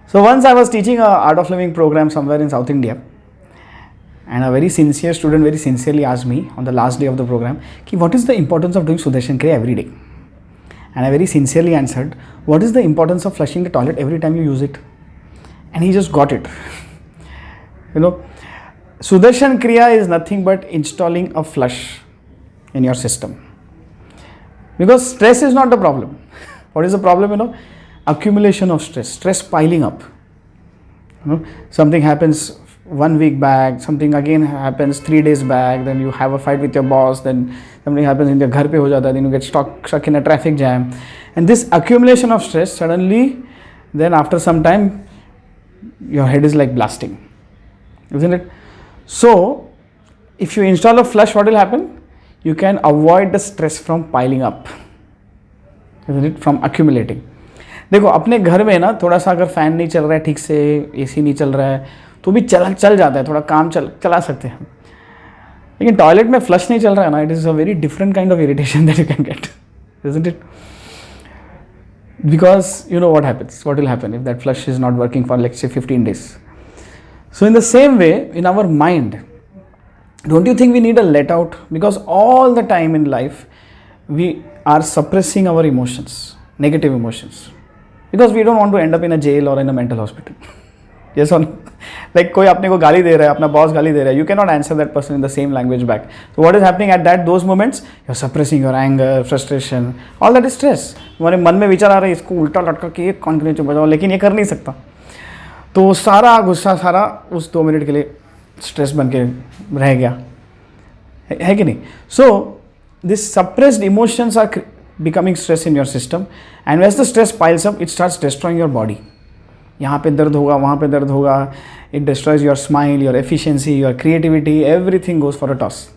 So once I was teaching a art of living program somewhere in South India, and a very sincere student very sincerely asked me on the last day of the program, what is the importance of doing Sudarshan Kriya every day? And I very sincerely answered, what is the importance of flushing the toilet every time you use it? And he just got it. Sudarshan Kriya is nothing but installing a flush in your system. Because stress is not the problem. What is the problem? Accumulation of stress piling up. Something happens 1 week back, something again happens 3 days back, then you have a fight with your boss, then something happens in your ghar pe ho jata, then you get stuck in a traffic jam. And this accumulation of stress, suddenly, then after some time, your head is like blasting. Isn't it? So, if you install a flush, what will happen? You can avoid the stress from piling up. Isn't it? From accumulating. देखो अपने घर में ना थोड़ा सा अगर fan नहीं चल रहा है ठीक से, एसी नहीं चल रहा है तो भी चल जाता है, थोड़ा काम चला सकते हैं. लेकिन टॉयलेट में फ्लश नहीं चल रहा है ना, it is a very different kind of irritation that you can get, isn't it? Because you know what happens, what will happen if that flush is not working for let's say 15 days. So in the same way, in our mind, don't you think we need a let out? Because all the time in life, we are suppressing our emotions, negative emotions. Because we don't want to end up in a jail or in a mental hospital. Yes or no? Like कोई अपने को गाली दे रहा है, अपना boss गाली दे रहा है, you cannot answer that person in the same language back. So what is happening at those moments? You're suppressing your anger, frustration, all that is stress. तुम्हारे मन में विचार आ रहा है इसको उल्टा लटका के एक कान के नीचे बजाओ, लेकिन ये कर नहीं सकता. तो सारा गुस्सा सारा उस 2 मिनट के लिए स्ट्रेस बन के रह गया, है कि नहीं? So this suppressed emotions are becoming stress in your system, and as the stress piles up, it starts destroying your body. यहाँ पे दर्द होगा, वहाँ पे दर्द होगा. It destroys your smile, your efficiency, your creativity. Everything goes for a toss.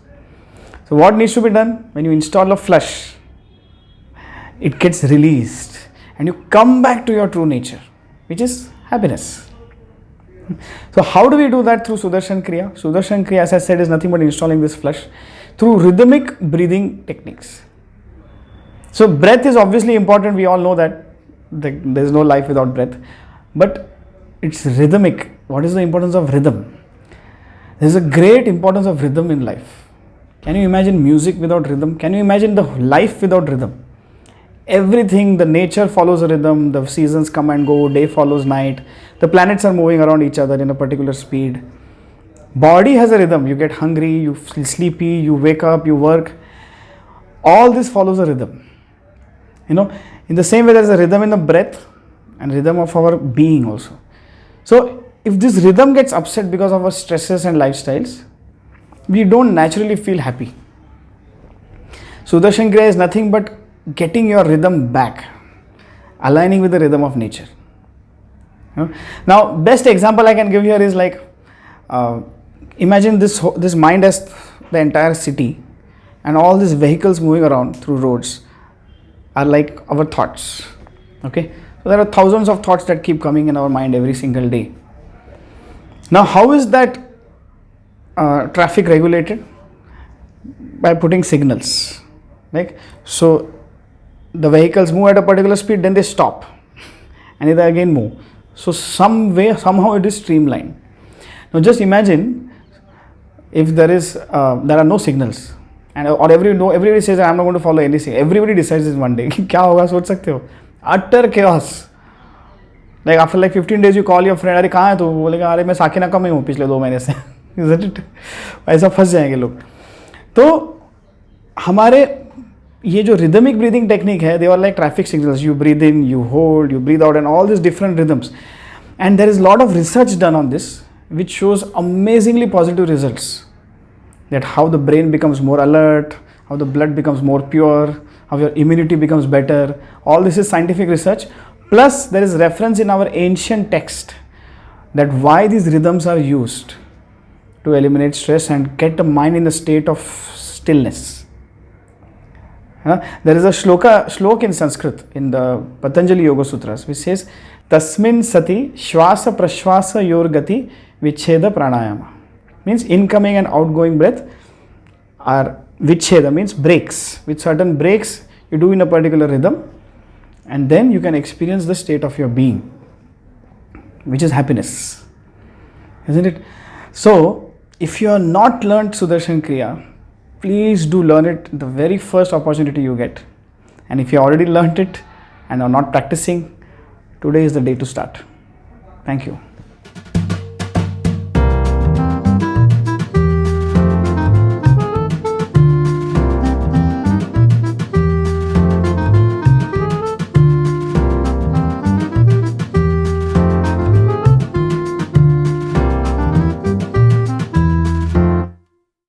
So what needs to be done? When you install a flush, it gets released and you come back to your true nature, which is happiness. So how do we do that? Through Sudarshan Kriya. Sudarshan Kriya, as I said, is nothing but installing this flush through rhythmic breathing techniques. So breath is obviously important. We all know that there is no life without breath. But it's rhythmic. What is the importance of rhythm? There is a great importance of rhythm in life. Can you imagine music without rhythm? Can you imagine the life without rhythm? Everything, the nature follows a rhythm. The seasons come and go. Day follows night. The planets are moving around each other in a particular speed. Body has a rhythm. You get hungry, you feel sleepy, you wake up, you work. All this follows a rhythm. In the same way there is a rhythm in the breath and rhythm of our being also. So if this rhythm gets upset because of our stresses and lifestyles, we don't naturally feel happy. Sudarshan Kriya is nothing but getting your rhythm back, aligning with the rhythm of nature. Now, best example I can give here is like, imagine this mind as the entire city, and all these vehicles moving around through roads are like our thoughts. Okay, so there are thousands of thoughts that keep coming in our mind every single day. Now, how is that traffic regulated? By putting signals. Like, so the vehicles move at a particular speed, then they stop, and they again move. So somehow it is streamlined. Now just imagine if there are no signals, and or everybody says I'm not going to follow anything. Everybody decides this one day. क्या होगा सोच सकते हो? Utter chaos. Like after like 15 days you call your friend, अरे कहाँ है तू? बोलेगा अरे मैं साकिना में हूँ पिछले 2 महीने से. Isn't it? ऐसा फंस जाएंगे लोग. तो हमारे ये जो rhythmic breathing technique है, they are like traffic signals. You breathe in, you hold, you breathe out, and all these different rhythms. And there is a lot of research done on this, which shows amazingly positive results. That how the brain becomes more alert, how the blood becomes more pure, how your immunity becomes better. All this is scientific research. Plus, there is reference in our ancient text that why these rhythms are used to eliminate stress and get the mind in a state of stillness. There is a shlok in Sanskrit in the Patanjali Yoga Sutras which says Tasmin sati shwasa prashwasa yorgati vicheda pranayama. Means incoming and outgoing breath are vicheda, means breaks. With certain breaks you do in a particular rhythm, and then you can experience the state of your being. which is happiness, isn't it? So, if you have not learned Sudarshan Kriya, please do learn it the very first opportunity you get. And if you already learned it and are not practicing, today is the day to start. Thank you.